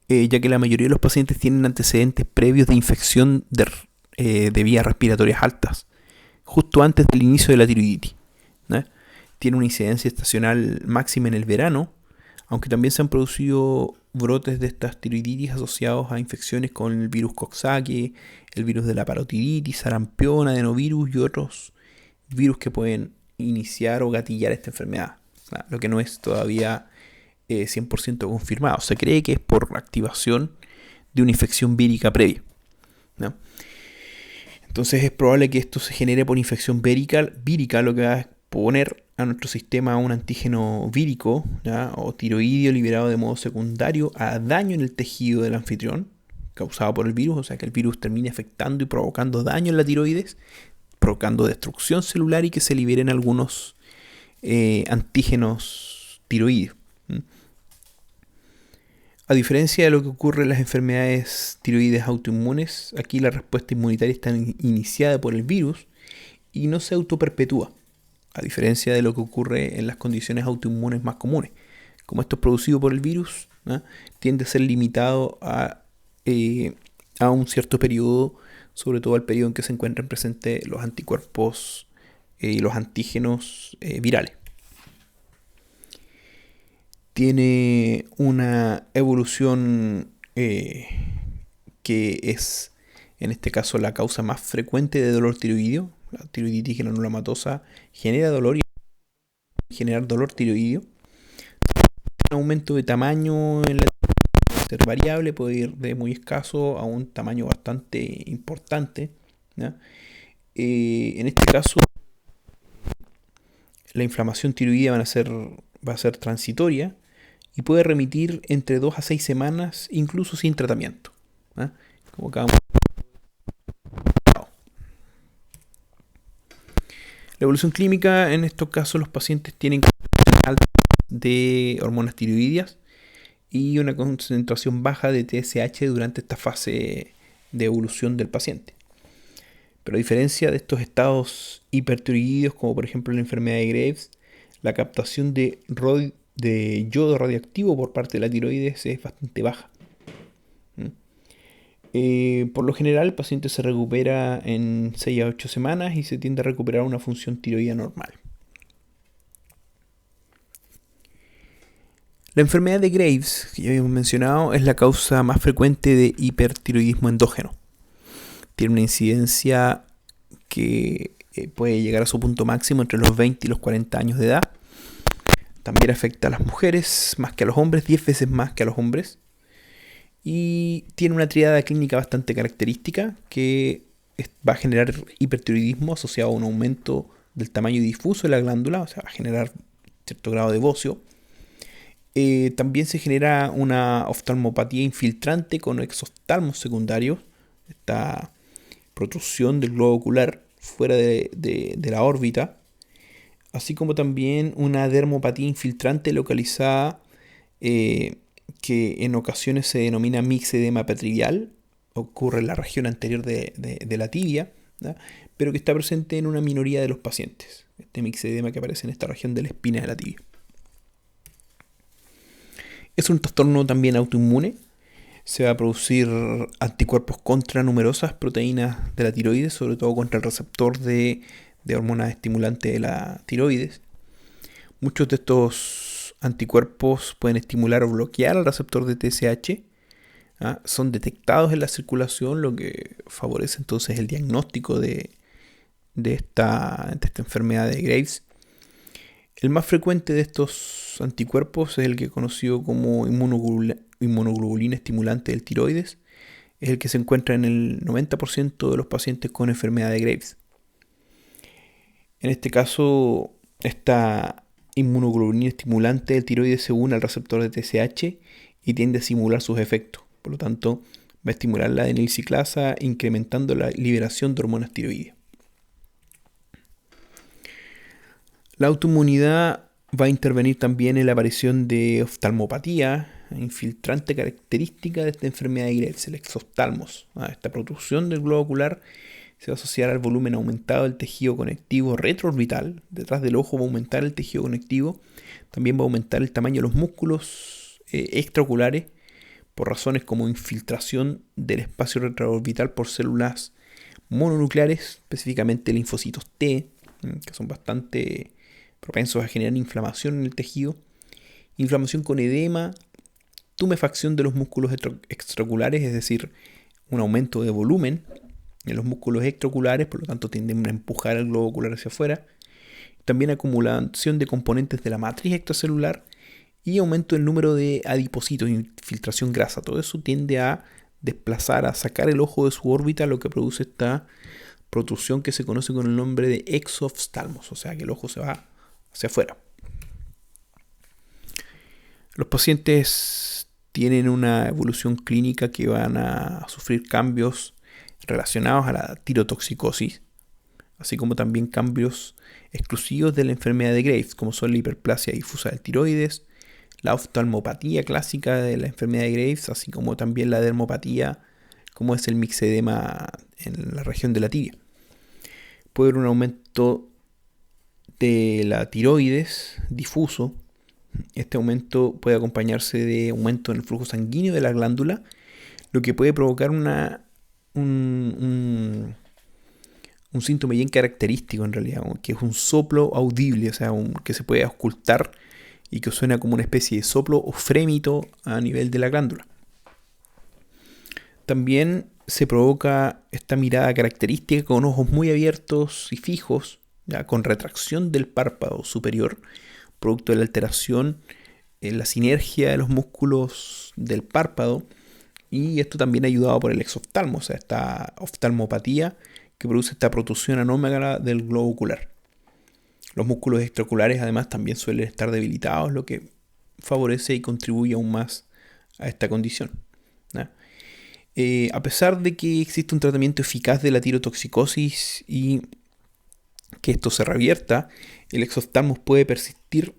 ya que la mayoría de los pacientes tienen antecedentes previos de infección de vías respiratorias altas, justo antes del inicio de la tiroiditis. Tiene una incidencia estacional máxima en el verano, aunque también se han producido brotes de estas tiroiditis asociados a infecciones con el virus Coxsackie, el virus de la parotiditis, sarampión, adenovirus y otros virus que pueden iniciar o gatillar esta enfermedad, lo que no es todavía 100% confirmado. Se cree que es por activación de una infección vírica previa, ¿no? Entonces es probable que esto se genere por infección vírica, lo que va a exponer a nuestro sistema un antígeno vírico, ¿ya? O tiroideo liberado de modo secundario a daño en el tejido del anfitrión causado por el virus, o sea que el virus termine afectando y provocando daño en la tiroides, provocando destrucción celular y que se liberen algunos antígenos tiroideos. A diferencia de lo que ocurre en las enfermedades tiroides autoinmunes, aquí la respuesta inmunitaria está iniciada por el virus y no se autoperpetúa, a diferencia de lo que ocurre en las condiciones autoinmunes más comunes. Como esto es producido por el virus, tiende a ser limitado a un cierto periodo, sobre todo al periodo en que se encuentran presentes los anticuerpos y los antígenos virales. Tiene una evolución que es, en este caso, la causa más frecuente de dolor tiroideo. La tiroiditis granulomatosa genera dolor y generar dolor tiroideo. Un aumento de tamaño en la puede ser variable, puede ir de muy escaso a un tamaño bastante importante, ¿ya? En este caso, la inflamación tiroidea va a ser transitoria y puede remitir entre 2 a 6 semanas, incluso sin tratamiento, ¿eh? Como acabamos. La evolución clínica, en estos casos los pacientes tienen altas de hormonas tiroideas y una concentración baja de TSH durante esta fase de evolución del paciente. Pero a diferencia de estos estados hipertiroidídeos, como por ejemplo la enfermedad de Graves, la captación de yodo radioactivo por parte de la tiroides es bastante baja. Por lo general, el paciente se recupera en 6 a 8 semanas y se tiende a recuperar una función tiroidea normal. La enfermedad de Graves, que ya habíamos mencionado, es la causa más frecuente de hipertiroidismo endógeno. Tiene una incidencia que puede llegar a su punto máximo entre los 20 y los 40 años de edad. También afecta a las mujeres más que a los hombres, 10 veces más que a los hombres. Y tiene una triada clínica bastante característica que va a generar hipertiroidismo asociado a un aumento del tamaño difuso de la glándula, o sea, va a generar cierto grado de bocio. También se genera una oftalmopatía infiltrante con exoftalmos secundarios, esta protrusión del globo ocular fuera de la órbita, así como también una dermopatía infiltrante localizada que en ocasiones se denomina mixedema petrivial, ocurre en la región anterior de la tibia, ¿verdad? Pero que está presente en una minoría de los pacientes, este mixedema que aparece en esta región de la espina de la tibia. Es un trastorno también autoinmune. Se va a producir anticuerpos contra numerosas proteínas de la tiroides, sobre todo contra el receptor de hormonas estimulantes de la tiroides. Muchos de estos anticuerpos pueden estimular o bloquear el receptor de TSH. Son detectados en la circulación, lo que favorece entonces el diagnóstico de esta enfermedad de Graves. El más frecuente de estos anticuerpos es el que es conocido como inmunoglobulina estimulante del tiroides. Es el que se encuentra en el 90% de los pacientes con enfermedad de Graves. En este caso, esta inmunoglobulina estimulante del tiroides se une al receptor de TSH y tiende a simular sus efectos. Por lo tanto, va a estimular la adenilciclasa, incrementando la liberación de hormonas tiroideas. La autoinmunidad va a intervenir también en la aparición de oftalmopatía, infiltrante característica de esta enfermedad de Graves, el exoftalmos. Esta protrusión del globo ocular se va a asociar al volumen aumentado del tejido conectivo retroorbital. Detrás del ojo va a aumentar el tejido conectivo. También va a aumentar el tamaño de los músculos extraoculares por razones como infiltración del espacio retroorbital por células mononucleares, específicamente linfocitos T, que son bastante propensos a generar inflamación en el tejido, inflamación con edema, tumefacción de los músculos extraoculares, es decir, un aumento de volumen en los músculos extraoculares, por lo tanto tienden a empujar el globo ocular hacia afuera, también acumulación de componentes de la matriz extracelular y aumento del número de adipocitos, infiltración grasa. Todo eso tiende a desplazar, a sacar el ojo de su órbita, lo que produce esta protrusión que se conoce con el nombre de exoftalmos, o sea que el ojo se va hacia afuera. Los pacientes tienen una evolución clínica que van a sufrir cambios relacionados a la tirotoxicosis, así como también cambios exclusivos de la enfermedad de Graves, como son la hiperplasia difusa del tiroides, la oftalmopatía clásica de la enfermedad de Graves, así como también la dermopatía, como es el mixedema en la región de la tibia. Puede haber un aumento de la tiroides difuso. Este aumento puede acompañarse de aumento en el flujo sanguíneo de la glándula, lo que puede provocar un síntoma bien característico en realidad, que es un soplo audible, o sea, que se puede auscultar y que suena como una especie de soplo o frémito a nivel de la glándula. También se provoca esta mirada característica con ojos muy abiertos y fijos, ya, con retracción del párpado superior, producto de la alteración en la sinergia de los músculos del párpado, y esto también ayudado por el exoftalmo, o sea, esta oftalmopatía que produce esta protrusión anómala del globo ocular. Los músculos extraoculares además también suelen estar debilitados, lo que favorece y contribuye aún más a esta condición, ¿no? A pesar de que existe un tratamiento eficaz de la tirotoxicosis y que esto se revierta, el exoftalmos puede persistir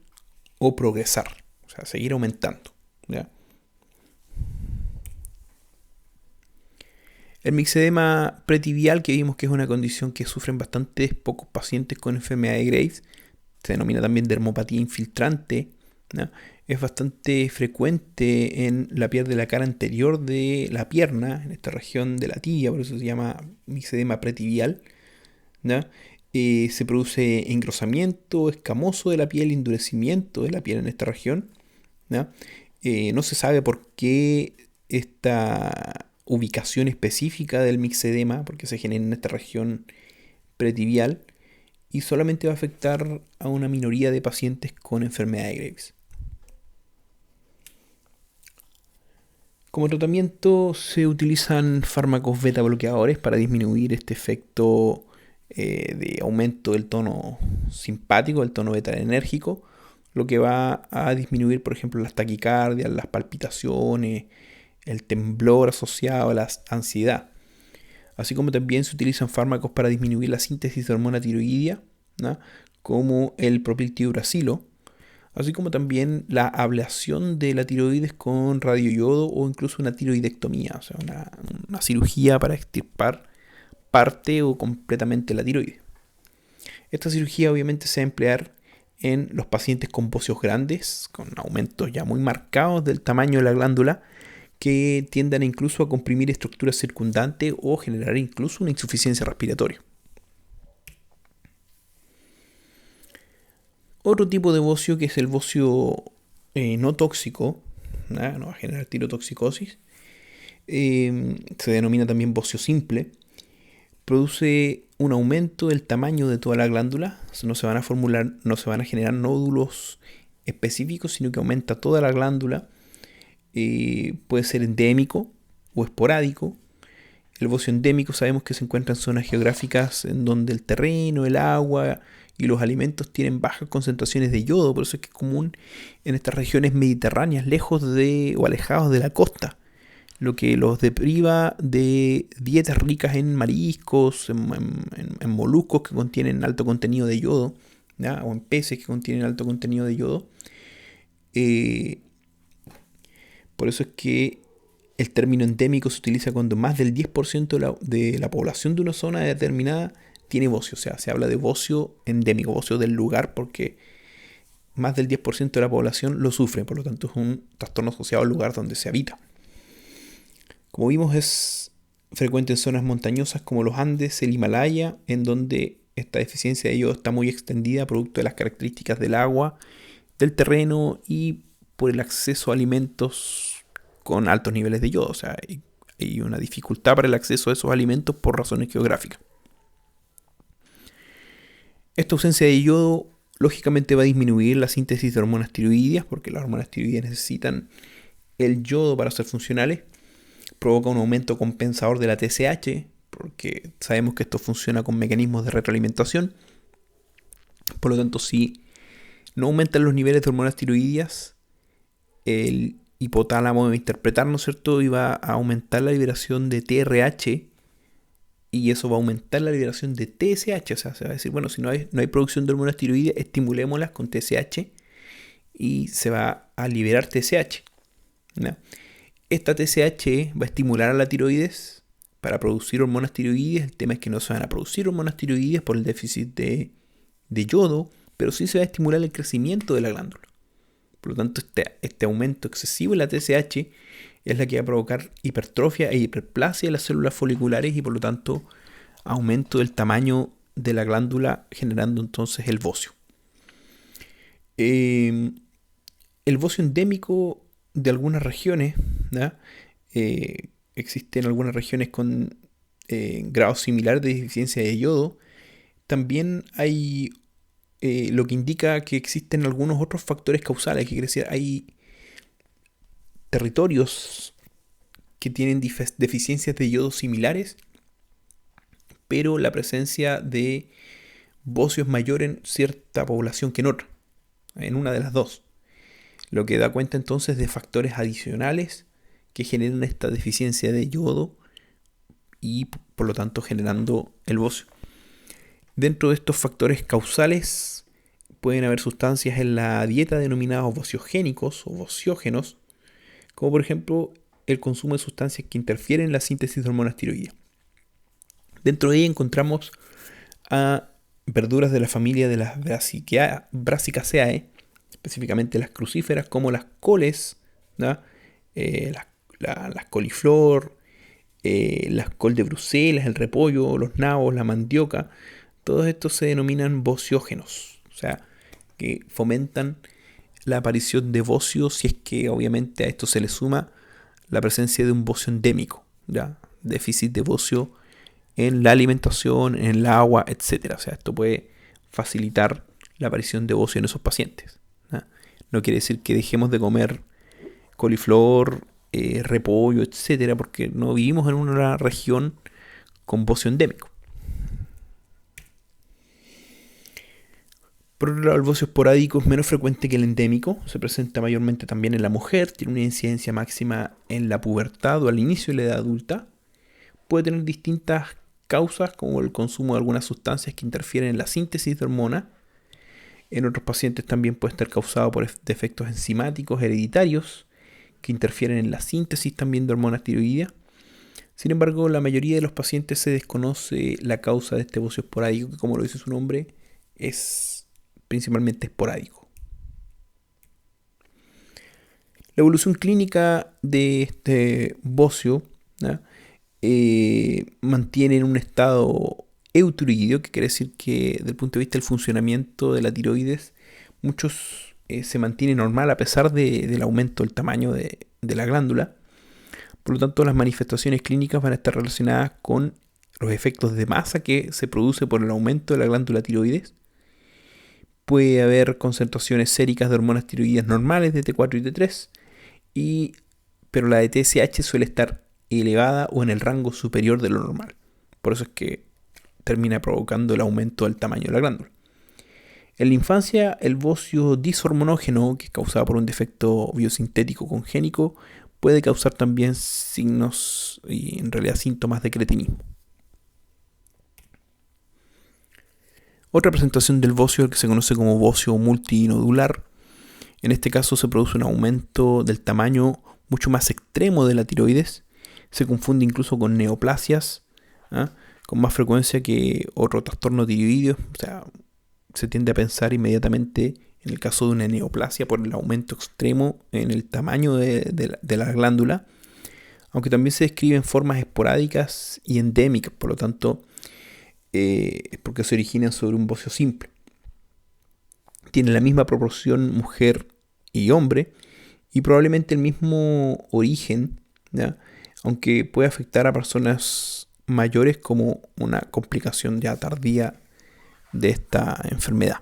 o progresar, o sea, seguir aumentando, ¿ya? El mixedema pretibial, que vimos que es una condición que sufren bastantes pocos pacientes con enfermedad de Graves, se denomina también dermopatía infiltrante, ¿no? Es bastante frecuente en la piel de la cara anterior de la pierna, en esta región de la tibia, por eso se llama mixedema pretibial, ¿no? Se produce engrosamiento escamoso de la piel, endurecimiento de la piel en esta región, ¿no? No se sabe por qué esta ubicación específica del mixedema, porque se genera en esta región pretibial, y solamente va a afectar a una minoría de pacientes con enfermedad de Graves. Como tratamiento se utilizan fármacos beta bloqueadores para disminuir este efecto de aumento del tono simpático, del tono beta enérgico, lo que va a disminuir, por ejemplo, las taquicardias, las palpitaciones, el temblor asociado a la ansiedad. Así como también se utilizan fármacos para disminuir la síntesis de hormona tiroidea, ¿no? Como el propiltiuracilo, así como también la ablación de la tiroides con radioyodo o incluso una tiroidectomía, o sea, una cirugía para extirpar parte o completamente la tiroides. Esta cirugía obviamente se va a emplear en los pacientes con bocios grandes, con aumentos ya muy marcados del tamaño de la glándula, que tiendan incluso a comprimir estructuras circundantes o generar incluso una insuficiencia respiratoria. Otro tipo de bocio, que es el bocio no tóxico, no va a generar tirotoxicosis, se denomina también bocio simple, produce un aumento del tamaño de toda la glándula, no se van a generar nódulos específicos, sino que aumenta toda la glándula. Puede ser endémico o esporádico. El bocio endémico sabemos que se encuentra en zonas geográficas en donde el terreno, el agua y los alimentos tienen bajas concentraciones de yodo, por eso es que es común en estas regiones mediterráneas, lejos de o alejados de la costa, lo que los depriva de dietas ricas en mariscos, en moluscos que contienen alto contenido de yodo, ¿ya? O en peces que contienen alto contenido de yodo. Por eso es que el término endémico se utiliza cuando más del 10% de la población de una zona determinada tiene bocio. O sea, se habla de bocio endémico, bocio del lugar, porque más del 10% de la población lo sufre. Por lo tanto, es un trastorno asociado al lugar donde se habita. Como vimos, es frecuente en zonas montañosas como los Andes, el Himalaya, en donde esta deficiencia de yodo está muy extendida producto de las características del agua, del terreno y por el acceso a alimentos con altos niveles de yodo. O sea, hay una dificultad para el acceso a esos alimentos por razones geográficas. Esta ausencia de yodo lógicamente va a disminuir la síntesis de hormonas tiroideas, porque las hormonas tiroideas necesitan el yodo para ser funcionales. Provoca un aumento compensador de la TSH, porque sabemos que esto funciona con mecanismos de retroalimentación. Por lo tanto, si no aumentan los niveles de hormonas tiroideas, el hipotálamo va a interpretar, ¿no es cierto? Y va a aumentar la liberación de TRH, y eso va a aumentar la liberación de TSH. O sea, se va a decir, bueno, si no hay producción de hormonas tiroideas, estimulémoslas con TSH y se va a liberar TSH, ¿no? Esta TSH va a estimular a la tiroides para producir hormonas tiroideas. El tema es que no se van a producir hormonas tiroideas por el déficit de yodo, pero sí se va a estimular el crecimiento de la glándula. Por lo tanto, este aumento excesivo en la TSH es la que va a provocar hipertrofia e hiperplasia de las células foliculares y por lo tanto aumento del tamaño de la glándula, generando entonces el bocio. El bocio endémico de algunas regiones, ¿no? Existen algunas regiones con grados similares de deficiencia de yodo. También hay lo que indica que existen algunos otros factores causales, que quiere decir, hay territorios que tienen deficiencias de yodo similares, pero la presencia de bocio es mayor en cierta población que en otra, en una de las dos. Lo que da cuenta entonces de factores adicionales que generan esta deficiencia de yodo y por lo tanto generando el bocio. Dentro de estos factores causales pueden haber sustancias en la dieta denominadas bociogénicos o bociógenos, como por ejemplo el consumo de sustancias que interfieren en la síntesis de hormonas tiroideas. Dentro de ella encontramos a verduras de la familia de las Brassicaceae, específicamente las crucíferas, como las coles, ¿no? Las coliflor, las col de Bruselas, el repollo, los nabos, la mandioca. Todos estos se denominan bociógenos, o sea, que fomentan la aparición de bocio, si es que obviamente a esto se le suma la presencia de un bocio endémico, ¿ya? Déficit de bocio en la alimentación, en el agua, etcétera. O sea, esto puede facilitar la aparición de bocio en esos pacientes, ¿ya? No quiere decir que dejemos de comer coliflor, repollo, etcétera, porque no vivimos en una región con bocio endémico. Por otro lado, el bocio esporádico es menos frecuente que el endémico, se presenta mayormente también en la mujer, tiene una incidencia máxima en la pubertad o al inicio de la edad adulta. Puede tener distintas causas, como el consumo de algunas sustancias que interfieren en la síntesis de hormonas. En otros pacientes también puede estar causado por defectos enzimáticos hereditarios que interfieren en la síntesis también de hormonas tiroideas. Sin embargo, la mayoría de los pacientes se desconoce la causa de este bocio esporádico, que como lo dice su nombre, es principalmente esporádico. La evolución clínica de este bocio, ¿no? Mantiene en un estado eutiroideo, que quiere decir que desde el punto de vista del funcionamiento de la tiroides, muchos se mantiene normal a pesar del aumento del tamaño de la glándula. Por lo tanto, las manifestaciones clínicas van a estar relacionadas con los efectos de masa que se produce por el aumento de la glándula tiroides. Puede haber concentraciones séricas de hormonas tiroideas normales de T4 y T3, pero la de TSH suele estar elevada o en el rango superior de lo normal. Por eso es que termina provocando el aumento del tamaño de la glándula. En la infancia, el bocio dishormonógeno, que es causado por un defecto biosintético congénico, puede causar también signos y en realidad síntomas de cretinismo. Otra presentación del bocio, que se conoce como bocio multinodular. En este caso se produce un aumento del tamaño mucho más extremo de la tiroides. Se confunde incluso con neoplasias, con más frecuencia que otro trastorno tiroideo. O sea, se tiende a pensar inmediatamente en el caso de una neoplasia por el aumento extremo en el tamaño de la glándula, aunque también se describen formas esporádicas y endémicas, por lo tanto, es porque se originan sobre un bocio simple. Tiene la misma proporción mujer y hombre y probablemente el mismo origen, ¿ya? Aunque puede afectar a personas mayores como una complicación ya tardía de esta enfermedad.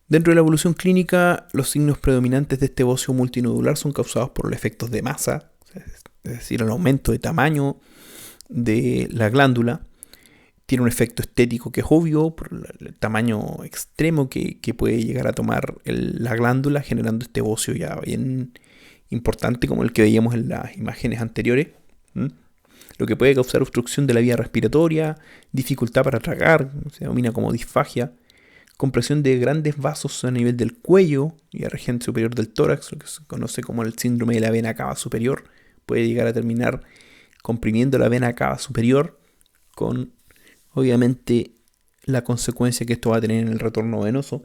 Dentro de la evolución clínica, los signos predominantes de este bocio multinodular son causados por los efectos de masa, es decir, el aumento de tamaño de la glándula. Tiene un efecto estético que es obvio por el tamaño extremo que puede llegar a tomar la glándula, generando este bocio ya bien importante como el que veíamos en las imágenes anteriores. Lo que puede causar obstrucción de la vía respiratoria, dificultad para tragar, se denomina como disfagia, compresión de grandes vasos a nivel del cuello y a la región superior del tórax, lo que se conoce como el síndrome de la vena cava superior. Puede llegar a terminar comprimiendo la vena cava superior, con obviamente la consecuencia que esto va a tener en el retorno venoso.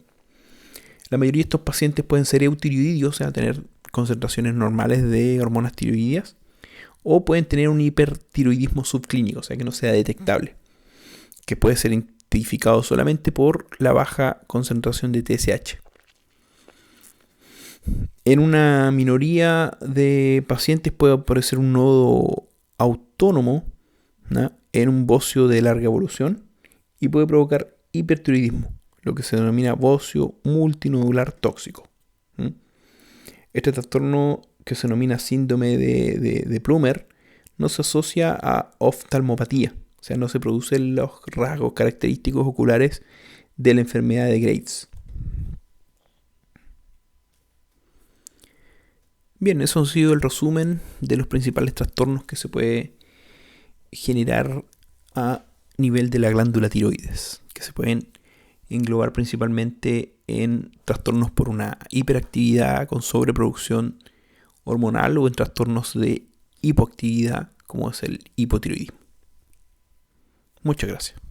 La mayoría de estos pacientes pueden ser eutiroideos, o sea, tener concentraciones normales de hormonas tiroideas, o pueden tener un hipertiroidismo subclínico, o sea, que no sea detectable, que puede ser identificado solamente por la baja concentración de TSH. En una minoría de pacientes puede aparecer un nodo autónomo, ¿no?, en un bocio de larga evolución y puede provocar hipertiroidismo, lo que se denomina bocio multinodular tóxico. Este trastorno, que se denomina síndrome de Plummer, no se asocia a oftalmopatía, o sea, no se producen los rasgos característicos oculares de la enfermedad de Graves. Bien, eso ha sido el resumen de los principales trastornos que se puede generar a nivel de la glándula tiroides, que se pueden englobar principalmente en trastornos por una hiperactividad con sobreproducción hormonal o en trastornos de hipoactividad como es el hipotiroidismo. Muchas gracias.